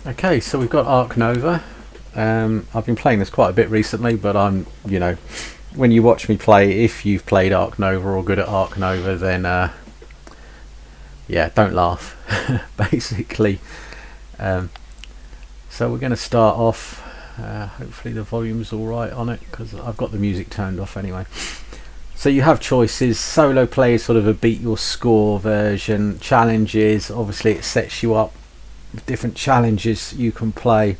Okay, so we've got Ark Nova. I've been playing this quite a bit recently, but when you watch me play, if you've played Ark Nova or good at Ark Nova, then yeah, don't laugh, basically. So we're going to start off. Hopefully the volume's all right on it because I've got the music turned off anyway. So you have choices. Solo play is sort of a beat your score version. Challenges, obviously it sets you up with different challenges you can play.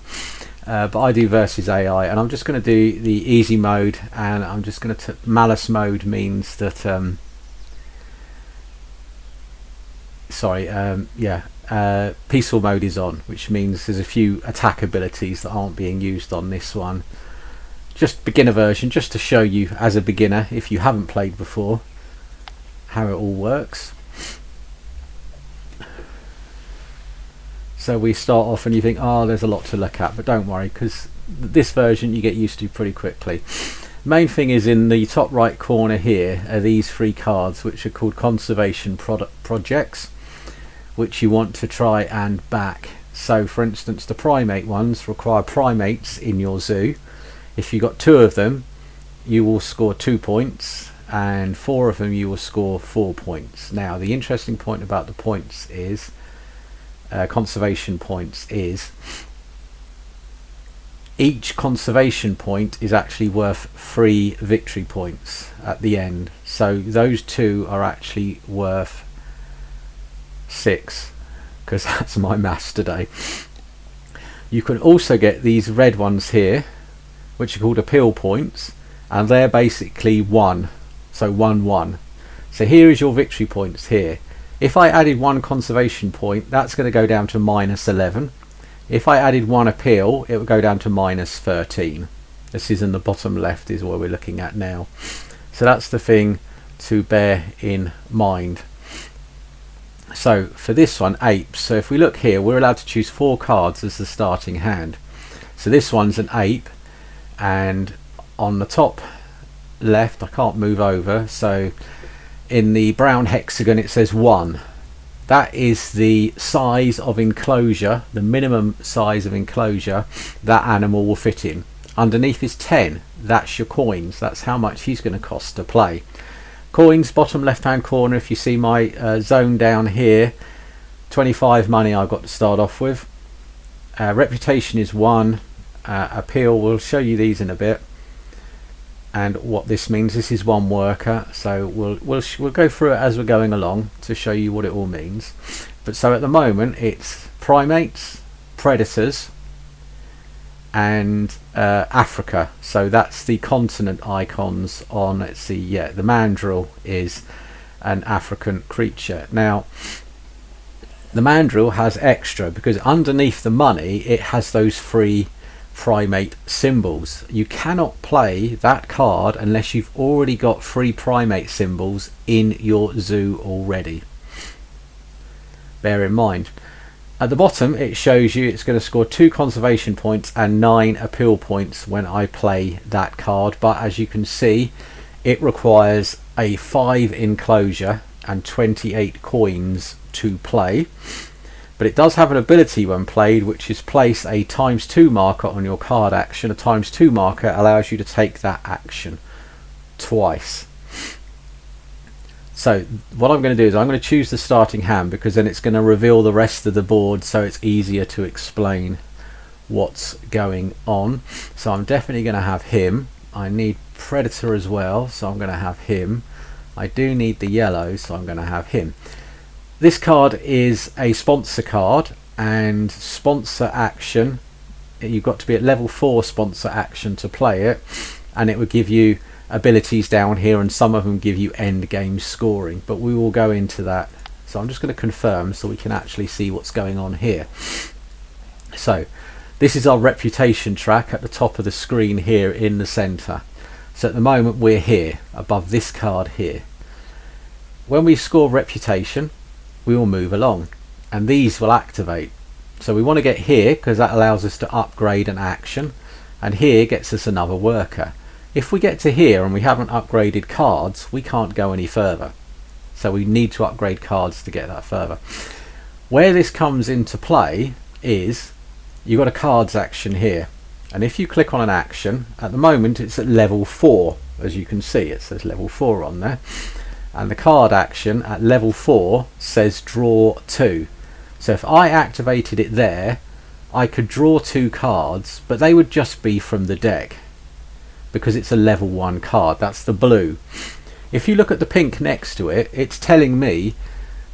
But I do versus AI, and I'm just going to do the easy mode, and I'm just going to malice mode means that peaceful mode is on, which means there's a few attack abilities that aren't being used on this one. Just beginner version, just to show you as a beginner, if you haven't played before, how it all works. So we start off and you think, oh, there's a lot to look at, but don't worry, because this version you get used to pretty quickly. Main thing is in the top right corner here are these 3 cards, which are called conservation projects, which you want to try and back. So for instance, the primate ones require primates in your zoo. If you got 2 of them, you will score 2 points, and 4 of them you will score 4 points. Now the interesting point about the points is conservation points is each conservation point is actually worth 3 victory points at the end. So those 2 are actually worth 6, because that's my maths today. You can also get these red ones here, which are called appeal points, and they're basically 1, so 1-1. So here is your victory points here. If I added 1 conservation point, that's going to go down to -11. If I added 1 appeal, it would go down to -13. This is in the bottom left, is what we're looking at now. So that's the thing to bear in mind. So for this one, apes. So if we look here, we're allowed to choose 4 cards as the starting hand. So this one's an ape, and on the top left, I can't move over, so in the brown hexagon it says 1. That is the size of enclosure, the minimum size of enclosure that animal will fit in. Underneath is 10. That's your coins. That's how much he's going to cost to play. Coins, bottom left hand corner, if you see my zone down here, 25 money I've got to start off with. Reputation is 1. Appeal, we'll show you these in a bit, and what this means. This is 1 worker, so we'll go through it as we're going along to show you what it all means. But so at the moment it's primates, predators, and Africa. So that's the continent icons on, let's see, yeah, the mandrill is an African creature. Now the mandrill has extra because underneath the money it has those 3 primate symbols. You cannot play that card unless you've already got 3 primate symbols in your zoo already. Bear in mind. At the bottom it shows you it's going to score 2 conservation points and 9 appeal points when I play that card, but as you can see it requires a 5 enclosure and 28 coins to play. But it does have an ability when played, which is place a ×2 marker on your card action. A ×2 marker allows you to take that action twice. So what I'm going to do is I'm going to choose the starting hand, because then it's going to reveal the rest of the board, so it's easier to explain what's going on. So I'm definitely going to have him. I need predator as well, so I'm going to have him. I do need the yellow, so I'm going to have him. This card is a sponsor card, and sponsor action, you've got to be at level 4 sponsor action to play it, and it would give you abilities down here, and some of them give you end game scoring, but we will go into that. So I'm just going to confirm so we can actually see what's going on here. So this is our reputation track at the top of the screen here in the center. So at the moment we're here above this card here. When we score reputation, we will move along and these will activate. So we want to get here because that allows us to upgrade an action, and here gets us another worker. If we get to here and we haven't upgraded cards, we can't go any further, so we need to upgrade cards to get that further. Where this comes into play is you've got a cards action here, and if you click on an action, at the moment it's at level 4. As you can see, it says level 4 on there, and the card action at level 4 says draw 2. So if I activated it there, I could draw 2 cards, but they would just be from the deck because it's a level 1 card. That's the blue. If you look at the pink next to it, it's telling me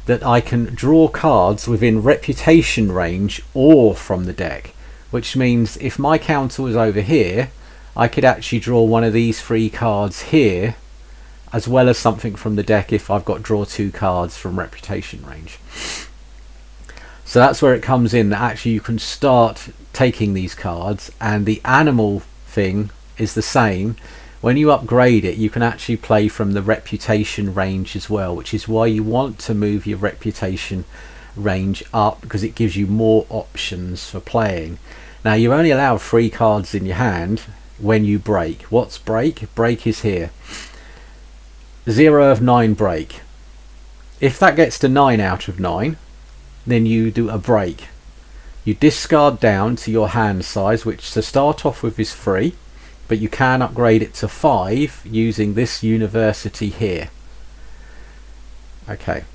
that I can draw cards within reputation range or from the deck, which means if my counter was over here, I could actually draw one of these 3 cards here, as well as something from the deck if I've got draw 2 cards from reputation range. So that's where it comes in, that actually you can start taking these cards, and the animal thing is the same. When you upgrade it, you can actually play from the reputation range as well, which is why you want to move your reputation range up, because it gives you more options for playing. Now you're only allowed 3 cards in your hand when you break. What's break? Break is here. 0 of 9 break. If that gets to 9 out of 9, then you do a break. You discard down to your hand size, which to start off with is 3, but you can upgrade it to 5 using this university here. Okay.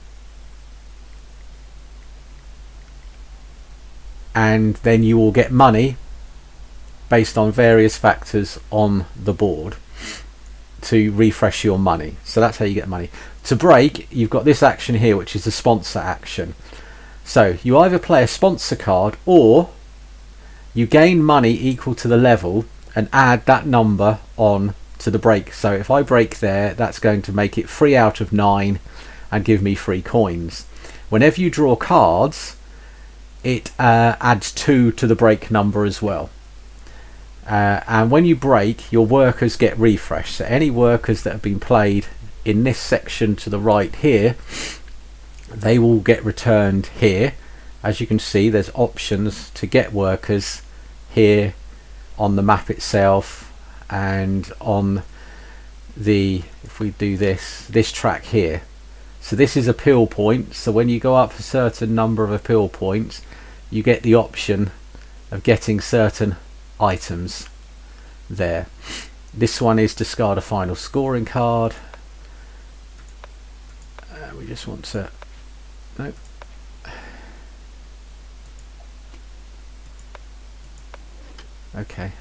And then you will get money based on various factors on the board to refresh your money. So that's how you get money. To break, you've got this action here, which is the sponsor action. So you either play a sponsor card, or you gain money equal to the level and add that number on to the break. So if I break there, that's going to make it 3 out of 9 and give me 3 coins. Whenever you draw cards, it adds 2 to the break number as well. And when you break, your workers get refreshed. So any workers that have been played in this section to the right here, they will get returned here. As you can see, there's options to get workers here on the map itself, and on the, if we do this track here. So this is appeal points. So when you go up a certain number of appeal points, you get the option of getting certain items there. This one is discard a final scoring card. We just want to, nope. Okay.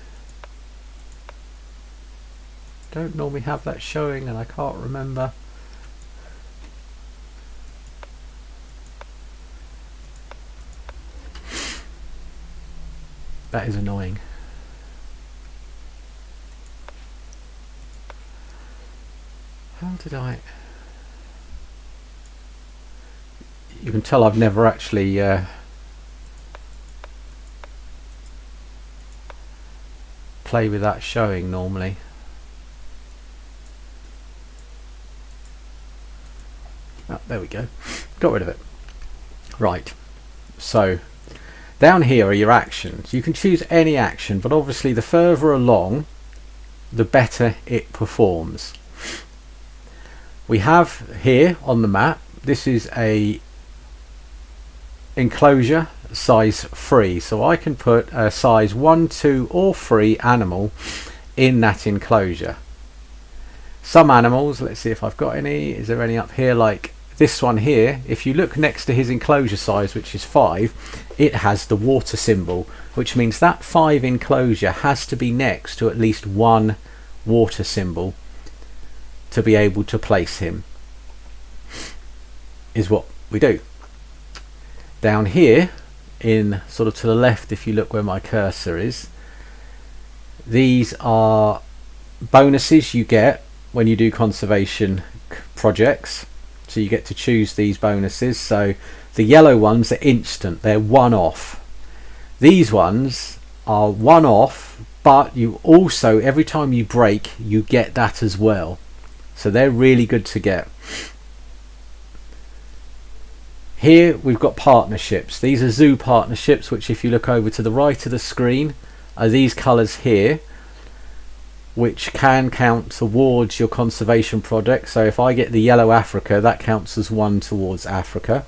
Don't normally have that showing, and I can't remember. That is annoying. How did I... You can tell I've never actually play with that showing normally. Oh, there we go. Got rid of it. Right. So down here are your actions. You can choose any action, but obviously the further along, the better it performs. We have here on the map, this is a enclosure size 3, so I can put a size 1, 2 or 3 animal in that enclosure. Some animals, let's see if I've got any, is there any up here, like this one here, if you look next to his enclosure size, which is 5, it has the water symbol, which means that 5 enclosure has to be next to at least 1 water symbol to be able to place him, is what we do. Down here, in sort of to the left, if you look where my cursor is, these are bonuses you get when you do conservation projects. So you get to choose these bonuses. So the yellow ones are instant, they're one-off. These ones are one-off, but you also, every time you break, you get that as well. So they're really good to get. Here we've got partnerships. These are zoo partnerships, which if you look over to the right of the screen are these colours here, which can count towards your conservation project. So if I get the yellow Africa, that counts as 1 towards Africa.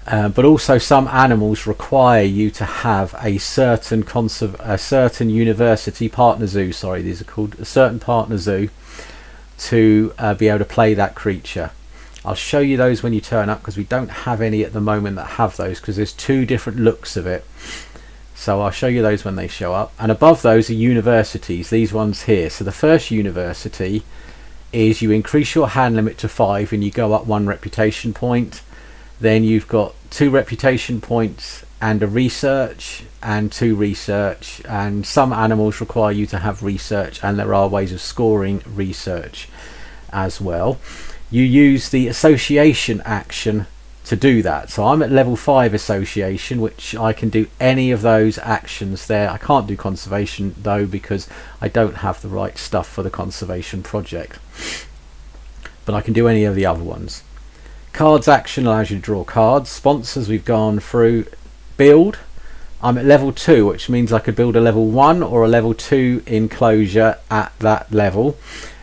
But also some animals require you to have a certain university partner zoo, sorry, these are called, a certain partner zoo, to be able to play that creature. I'll show you those when you turn up, because we don't have any at the moment that have those, because there's two different looks of it. So I'll show you those when they show up. And above those are universities, these ones here. So the first university is you increase your hand limit to 5 and you go up 1 reputation point. Then you've got 2 reputation points and a research and 2 research, and some animals require you to have research, and there are ways of scoring research as well. You use the association action to do that. So I'm at level 5 association, which I can do any of those actions there. I can't do conservation though, because I don't have the right stuff for the conservation project, but I can do any of the other ones. Cards action allows you to draw cards. Sponsors we've gone through. Build, I'm at level 2, which means I could build a level 1 or a level 2 enclosure at that level.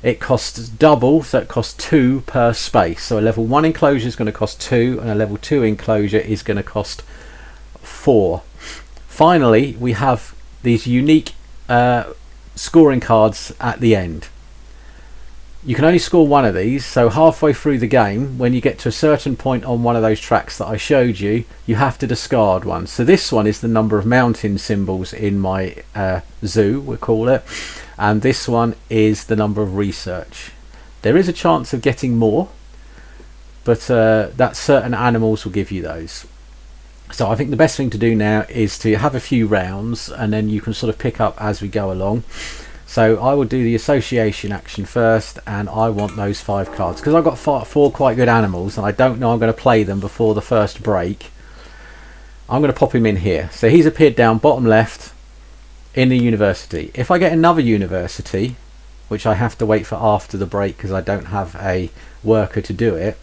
It costs double, so it costs 2 per space. So a level 1 enclosure is going to cost 2, and a level 2 enclosure is going to cost 4. Finally, we have these unique scoring cards at the end. You can only score 1 of these, so halfway through the game, when you get to a certain point on one of those tracks that I showed you, you have to discard one. So this one is the number of mountain symbols in my zoo, we'll call it, and this one is the number of research. There is a chance of getting more, but that certain animals will give you those. So I think the best thing to do now is to have a few rounds, and then you can sort of pick up as we go along. So I will do the association action first, and I want those 5 cards because I've got 4 quite good animals, and I don't know I'm going to play them before the first break. I'm going to pop him in here. So he's appeared down bottom left in the university. If I get another university, which I have to wait for after the break because I don't have a worker to do it,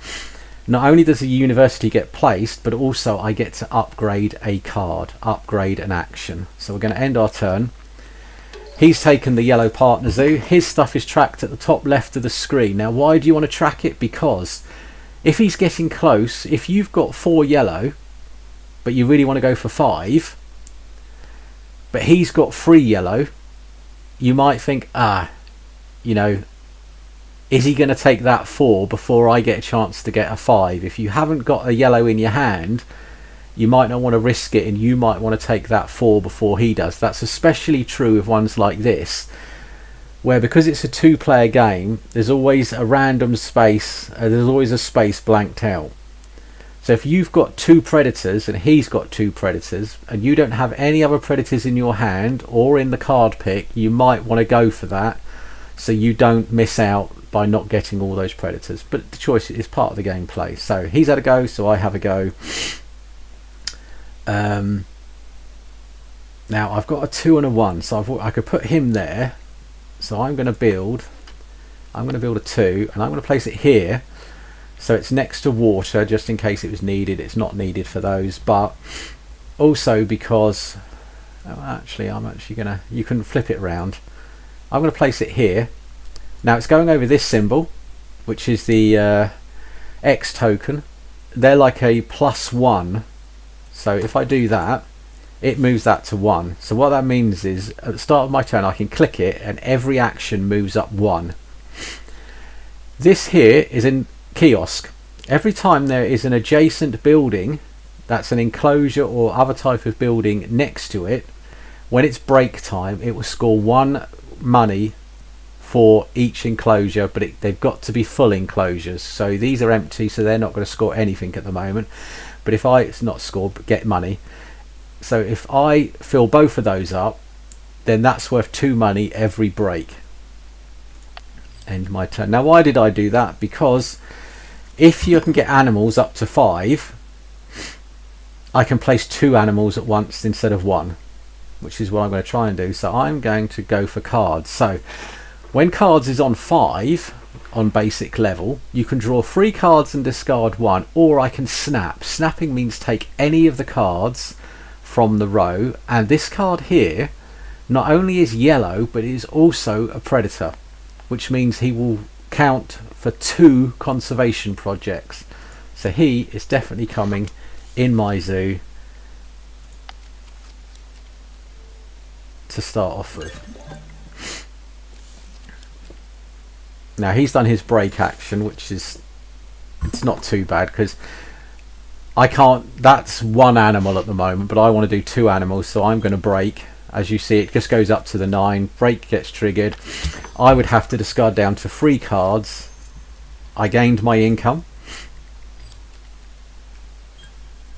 not only does the university get placed, but also I get to upgrade a card, upgrade an action. So we're going to end our turn. He's taken the yellow partner zoo. His stuff is tracked at the top left of the screen. Now, why do you want to track it? Because if he's getting close, if you've got 4 yellow, but you really want to go for 5, but he's got 3 yellow, you might think, you know, is he going to take that 4 before I get a chance to get a 5? If you haven't got a yellow in your hand, you might not want to risk it, and you might want to take that 4 before he does. That's especially true of ones like this, where because it's a 2-player game, there's always a random space, there's always a space blanked out. So if you've got 2 predators and he's got 2 predators, and you don't have any other predators in your hand or in the card pick, you might want to go for that so you don't miss out by not getting all those predators. But the choice is part of the gameplay. So he's had a go, so I have a go. Now I've got a 2 and a 1, so I could put him there. So I'm going to build a 2, and I'm going to place it here so it's next to water, just in case it was needed. It's not needed for those, but also because you can flip it around. I'm going to place it here. Now it's going over this symbol, which is the X token. They're like a +1. So if I do that, it moves that to 1. So what that means is at the start of my turn I can click it and every action moves up 1. This here is in kiosk. Every time there is an adjacent building, that's an enclosure or other type of building next to it, when it's break time it will score 1 money for each enclosure, but they've got to be full enclosures. So these are empty, so they're not going to score anything at the moment. But if it's not scored, but get money. So if I fill both of those up, then that's worth 2 money every break. End my turn. Now why did I do that? Because if you can get animals up to 5, I can place 2 animals at once instead of 1, which is what I'm going to try and do. So I'm going to go for cards. So when cards is on 5 on basic level, you can draw 3 cards and discard 1, or I can snap. Snapping means take any of the cards from the row, and this card here not only is yellow, but is also a predator, which means he will count for 2 conservation projects. So he is definitely coming in my zoo to start off with. Now he's done his break action, which is, it's not too bad because I can't, that's one animal at the moment, but I want to do 2 animals, so I'm going to break. As you see, it just goes up to the 9, break gets triggered. I would have to discard down to 3 cards. I gained my income,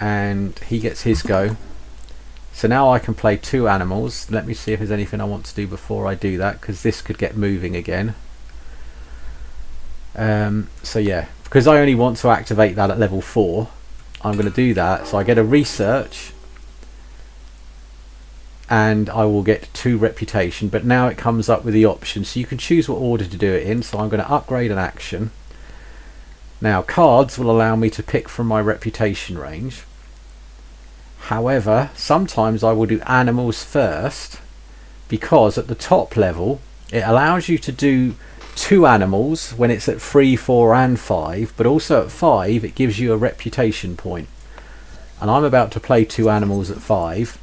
and he gets his go. So now I can play 2 animals. Let me see if there's anything I want to do before I do that, because this could get moving again. So yeah, because I only want to activate that at level 4, I'm going to do that. So I get a research and I will get 2 reputation, but now it comes up with the option, so you can choose what order to do it in. So I'm going to upgrade an action. Now cards will allow me to pick from my reputation range. However, sometimes I will do animals first, because at the top level it allows you to do 2 animals when it's at 3, 4 and 5, but also at 5 it gives you a reputation point, and I'm about to play 2 animals at 5,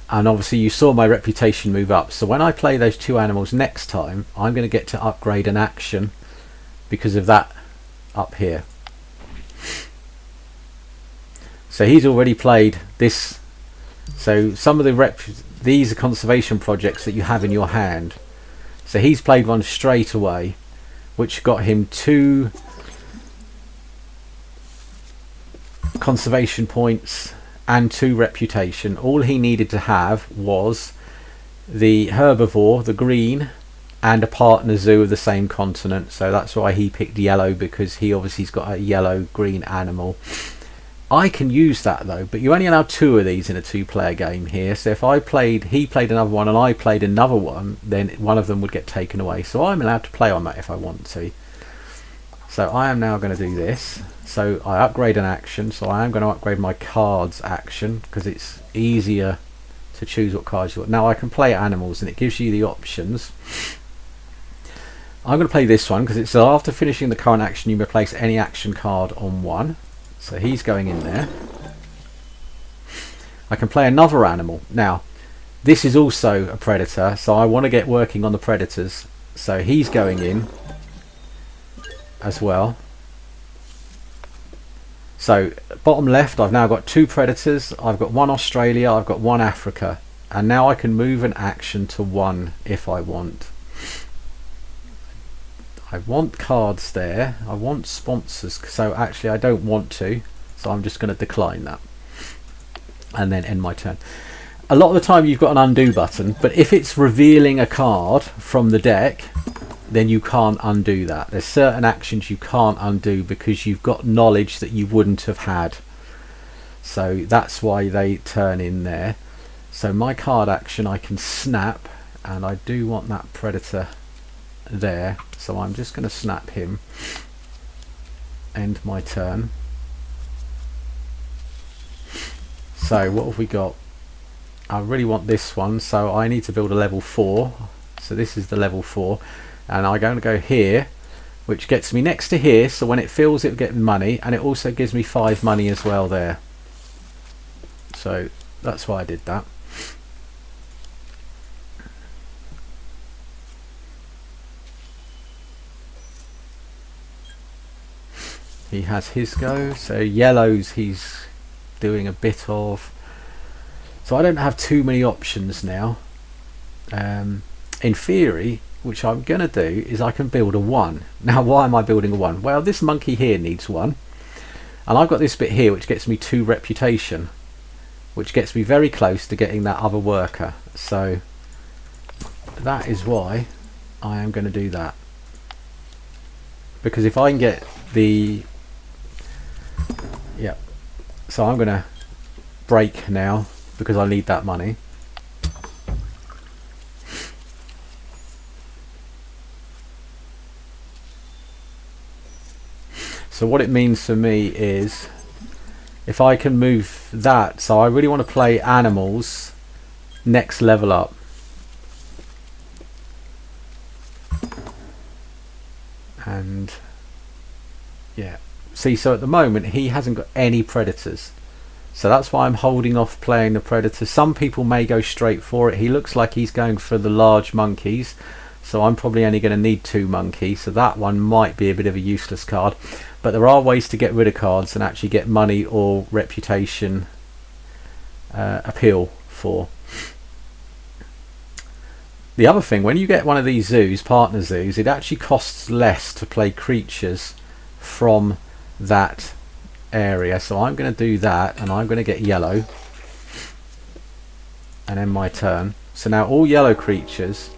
and obviously you saw my reputation move up. So when I play those 2 animals next time, I'm going to get to upgrade an action because of that up here. So he's already played this. So some of the these are conservation projects that you have in your hand. So he's played one straight away, which got him 2 conservation points and 2 reputation. All he needed to have was the herbivore, the green, and a partner zoo of the same continent. So that's why he picked yellow, because he obviously's got a yellow green animal. I can use that though, but you only allow 2 of these in a 2-player game here. So if he played another one and I played another one, then one of them would get taken away. So I'm allowed to play on that if I want to. So I am now going to do this. So I upgrade an action. So I am going to upgrade my cards action, because it's easier to choose what cards you want. Now I can play animals and it gives you the options. I'm going to play this one because it says after finishing the current action you may place any action card on 1. So he's going in there. I can play another animal. Now this is also a predator, so I want to get working on the predators. So he's going in as well. So bottom left I've now got 2 predators. I've got 1 Australia, I've got 1 Africa, and now I can move an action to 1 if I want. I want cards there, I want sponsors, so actually I don't want to, so I'm just going to decline that and then end my turn. A lot of the time you've got an undo button, but if it's revealing a card from the deck, then you can't undo that. There's certain actions you can't undo because you've got knowledge that you wouldn't have had, so that's why they turn in there. So my card action I can snap, and I do want that predator there, so I'm just going to snap him, end my turn. So what have we got? I really want this one, so I need to build a level 4. So this is the level 4, and I'm going to go here, which gets me next to here, so when it fills it will get money, and it also gives me 5 money as well there. So that's why I did that. He has his go. So yellows he's doing a bit of. So I don't have too many options now. In theory, which I'm going to do, is I can build a 1. Now why am I building a 1? Well, this monkey here needs 1. And I've got this bit here which gets me 2 reputation, which gets me very close to getting that other worker. So that is why I am going to do that. Because if I can get the... Yeah, so I'm going to break now because I need that money. So what it means for me is if I can move that, so I really want to play animals next level up. And yeah, See, so at the moment he hasn't got any predators, so that's why I'm holding off playing the predators. Some people may go straight for it. He looks like he's going for the large monkeys, so I'm probably only going to need 2 monkeys, so that one might be a bit of a useless card. But there are ways to get rid of cards and actually get money or reputation appeal for. The other thing, when you get one of these zoos, partner zoos, it actually costs less to play creatures from that area. So I'm going to do that, and I'm going to get yellow, and then my turn. So now all yellow creatures,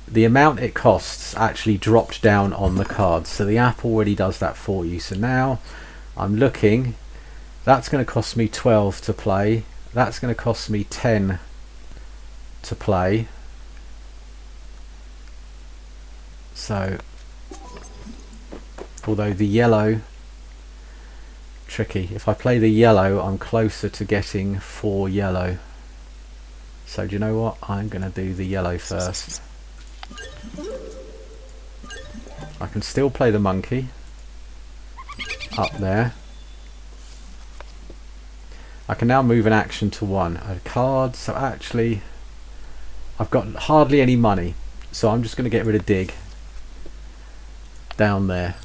the amount it costs actually dropped down on the cards. So the app already does that for you. So now I'm looking, that's going to cost me 12 to play. That's going to cost me 10 to play. So although the yellow, tricky, if I play the yellow I'm closer to getting 4 yellow. So do you know what, I'm going to do the yellow first. I can still play the monkey up there. I can now move an action to 1 a card. So actually I've got hardly any money, so I'm just going to get rid of dig down there,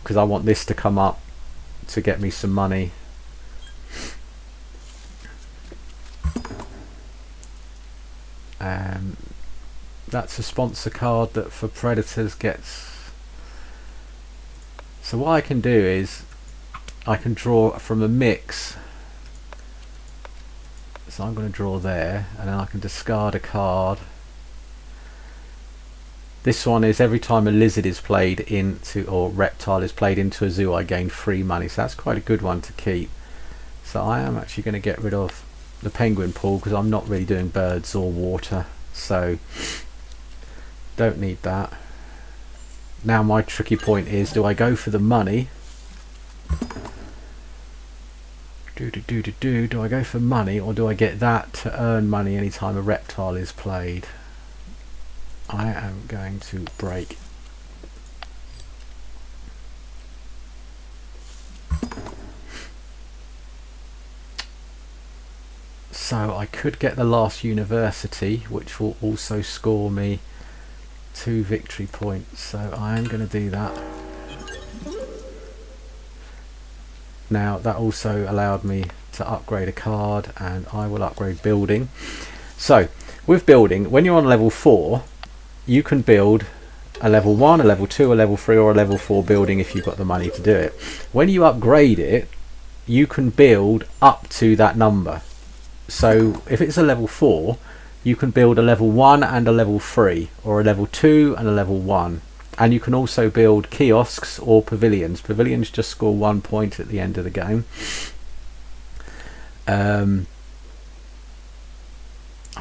because I want this to come up to get me some money. That's a sponsor card that for predators gets. So what I can do is I can draw from a mix. So I'm going to draw there, and then I can discard a card. This one is every time a lizard is played into, or reptile is played into a zoo, I gain 3 money. So that's quite a good one to keep. So I am actually going to get rid of the penguin pool, because I'm not really doing birds or water, so don't need that. Now my tricky point is, do I go for the money? Do I go for money, or do I get that to earn money anytime a reptile is played? I am going to break. So I could get the last university, which will also score me 2 victory points. So I am going to do that. Now that also allowed me to upgrade a card, and I will upgrade building. So with building, when you're on level 4, you can build a level 1, a level 2, a level 3 or a level 4 building if you've got the money to do it. When you upgrade it, you can build up to that number. So if it's a level 4, you can build a level 1 and a level 3, or a level 2 and a level 1. And you can also build kiosks or pavilions. Pavilions just score 1 point at the end of the game. I've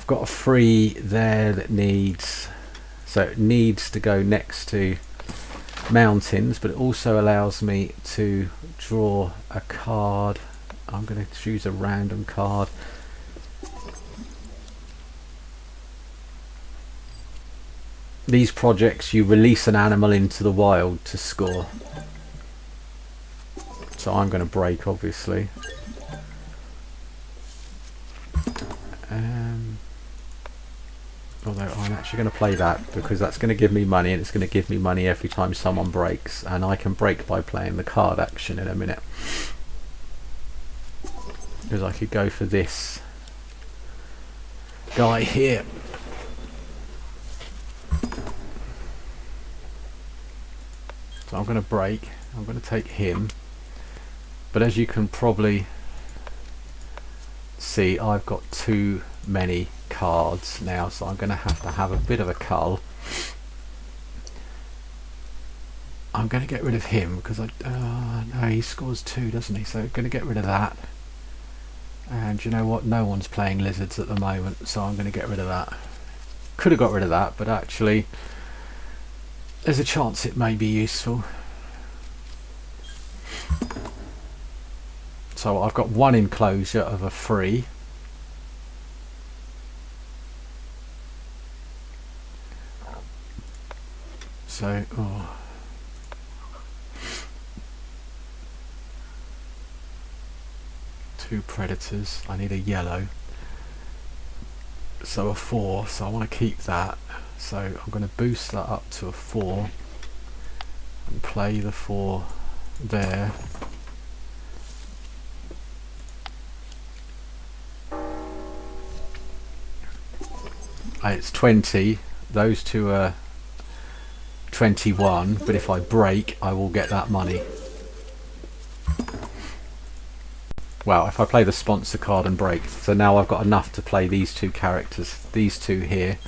got a free there that needs, so it needs to go next to mountains, but it also allows me to draw a card. I'm going to choose a random card. These projects, you release an animal into the wild to score. So I'm going to break, obviously. Although I'm actually going to play that, because that's going to give me money, and it's going to give me money every time someone breaks, and I can break by playing the card action in a minute. Because I could go for this guy here. So I'm going to break. I'm going to take him, but as you can probably see, I've got too many cards now, so I'm going to have a bit of a cull. I'm going to get rid of him because no, he scores 2, doesn't he? So I'm going to get rid of that. And you know what? No one's playing lizards at the moment, so I'm going to get rid of that. Could have got rid of that, but actually there's a chance it may be useful. So I've got 1 enclosure of a free. So 2 predators. I need a yellow. So a 4, so I want to keep that. So I'm going to boost that up to a 4 and play the 4 there. It's 20. Those two are 21, but if I break I will get that money. Well, if I play the sponsor card and break, so now I've got enough to play these 2 characters, these 2 here,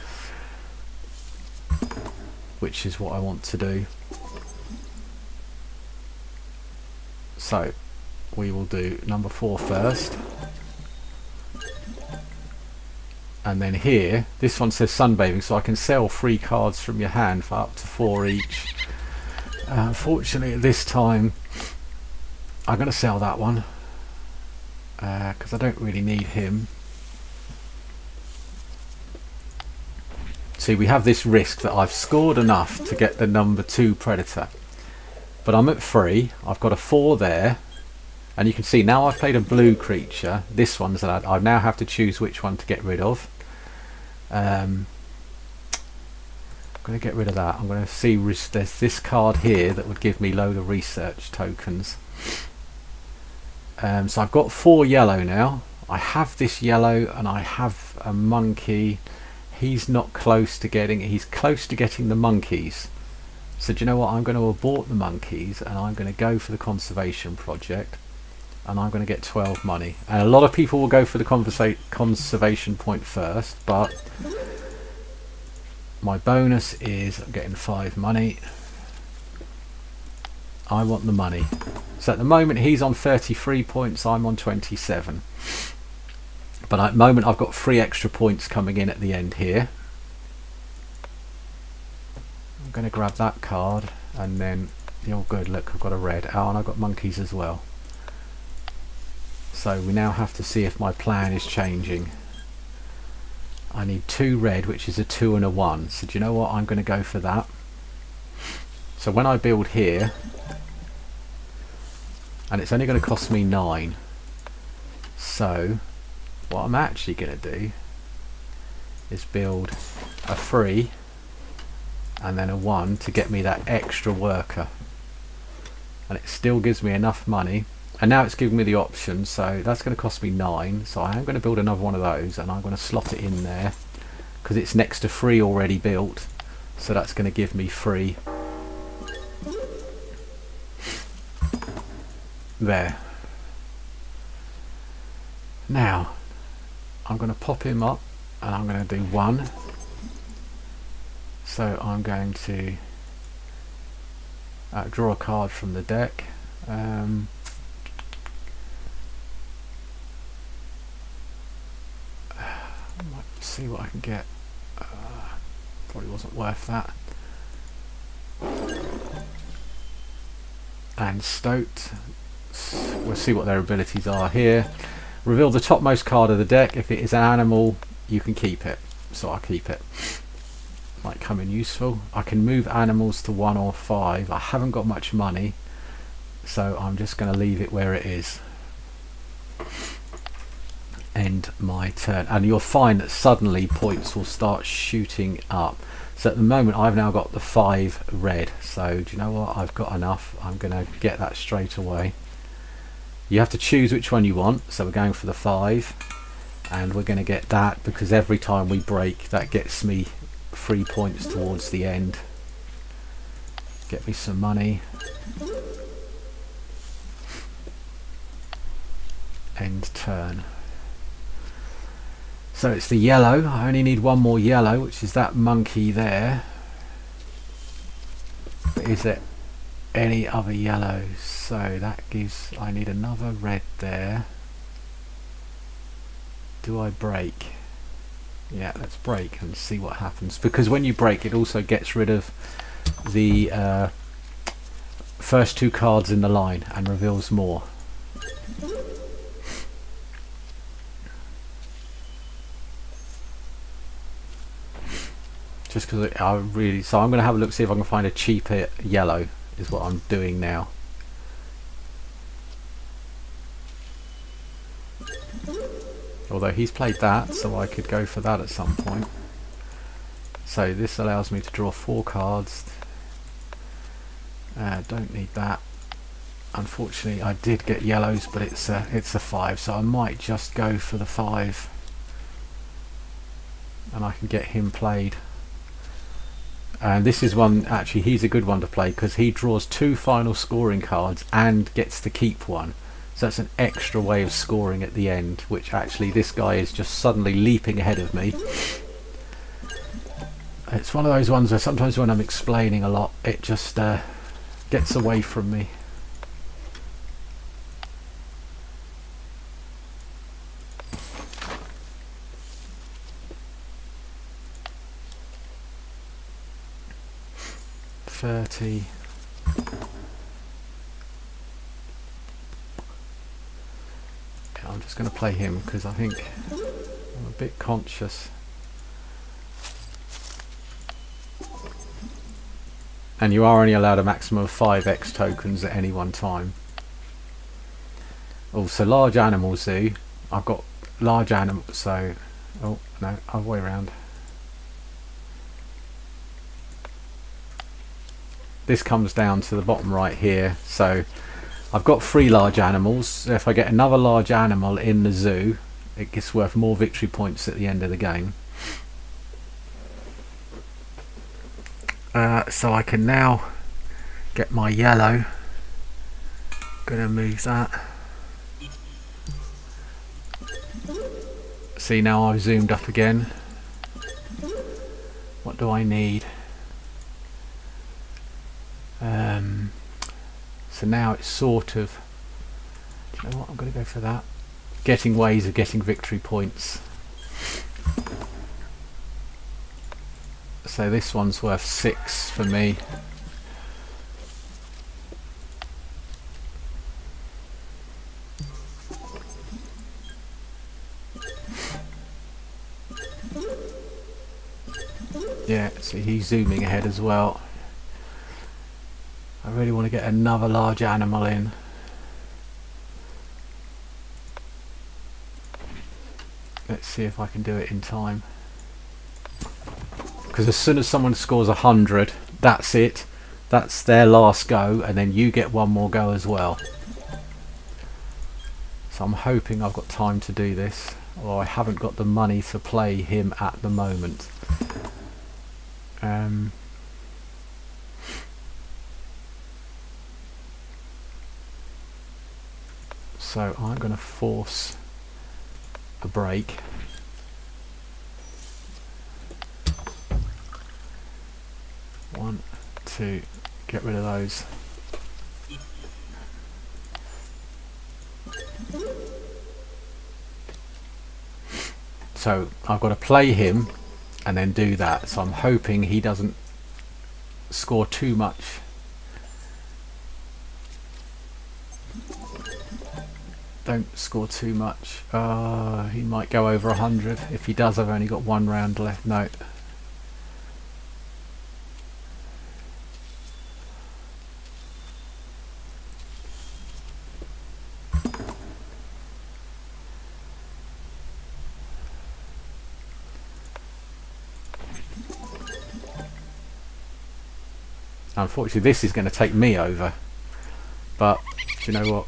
which is what I want to do. So we will do number 4 first, and then here this one says sunbathing, so I can sell 3 cards from your hand for up to 4 each. Unfortunately at this time I'm going to sell that one because I don't really need him. See, we have this risk that I've scored enough to get the number 2 predator, but I'm at 3. I've got a 4 there, and you can see now I've played a blue creature. This one's that I now have to choose which one to get rid of. I'm going to get rid of that. I'm going to see there's this card here that would give me load of research tokens. So I've got 4 yellow now. I have this yellow and I have a monkey. He's not close to getting it. He's close to getting the monkeys. So do you know what? I'm going to abort the monkeys and I'm going to go for the conservation project, and I'm going to get 12 money. And a lot of people will go for the conservation point first, but my bonus is I'm getting 5 money. I want the money. So at the moment he's on 33 points, I'm on 27. But at the moment I've got 3 extra points coming in at the end here. I'm going to grab that card, and then, oh good, look, I've got a red. Oh, and I've got monkeys as well. So we now have to see if my plan is changing. I need 2 red, which is a 2 and a 1. So do you know what? I'm going to go for that. So when I build here, and it's only going to cost me 9. So what I'm actually going to do is build a 3 and then a 1 to get me that extra worker, and it still gives me enough money. And now it's giving me the option, so that's going to cost me 9, so I am going to build another one of those, and I'm going to slot it in there because it's next to 3 already built, so that's going to give me 3 there. Now I'm going to pop him up and I'm going to do 1. So I'm going to draw a card from the deck. See what I can get. Probably wasn't worth that. And Stoked. We'll see what their abilities are here. Reveal the topmost card of the deck. If it is an animal, you can keep it. So I'll keep it. Might come in useful. I can move animals to 1 or 5. I haven't got much money, so I'm just going to leave it where it is. End my turn, and you'll find that suddenly points will start shooting up. So at the moment I've now got the 5 red, so do you know what, I've got enough. I'm going to get that straight away. You have to choose which one you want, so we're going for the 5, and we're going to get that because every time we break that gets me 3 points towards the end. Get me some money. End turn. So it's the yellow. I only need 1 more yellow, which is that monkey there. But is there any other yellows? So that gives, I need another red there. Do I break? Yeah, let's break and see what happens, because when you break it also gets rid of the first 2 cards in the line and reveals more. Just because I really, so I'm going to have a look, see if I can find a cheaper yellow is what I'm doing now. although he's played that, so I could go for that at some point. So this allows me to draw 4 cards. Don't need that. Unfortunately I did get yellows, but it's a 5, so I might just go for the 5 and I can get him played. And this is one, actually he's a good one to play because he draws 2 final scoring cards and gets to keep one. So that's an extra way of scoring at the end, which actually this guy is just suddenly leaping ahead of me. It's one of those ones where sometimes when I'm explaining a lot it just gets away from me. $30. Yeah, I'm just going to play him because I think I'm a bit conscious. And you are only allowed a maximum of 5 X tokens at any one time. Also, large animal zoo. I've got large animals, so oh no, other way around. This comes down to the bottom right here. So I've got 3 large animals. So if I get another large animal in the zoo, it gets worth more victory points at the end of the game. So I can now get my yellow. Gonna move that. See, now I've zoomed up again. What do I need? So now it's sort of, do you know what, I'm going to go for that. Getting ways of getting victory points. So this one's worth 6 for me. Yeah, see, he's zooming ahead as well. I really want to get another large animal in. Let's see if I can do it in time. Because as soon as someone scores 100, that's it. That's their last go, and then you get one more go as well. So I'm hoping I've got time to do this, or I haven't got the money to play him at the moment. So I'm going to force a break. One, two, get rid of those. So I've got to play him and then do that. So I'm hoping he doesn't score too much. Don't score too much. He might go over 100. If he does, I've only got 1 round left. No. Unfortunately, this is going to take me over. But do you know what?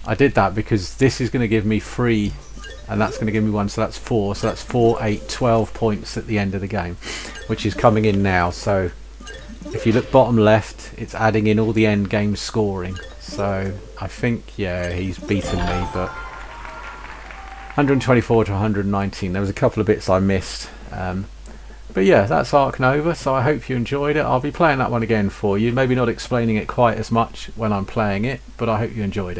I did that because this is going to give me 3 and that's going to give me 1, so that's 4, so that's 4, 8, 12 points at the end of the game, which is coming in now. So if you look bottom left, it's adding in all the end game scoring. So I think, yeah, he's beaten me, but 124 to 119. There was a couple of bits I missed. But yeah, that's Ark Nova, so I hope you enjoyed it. I'll be playing that one again for you, maybe not explaining it quite as much when I'm playing it, but I hope you enjoyed it.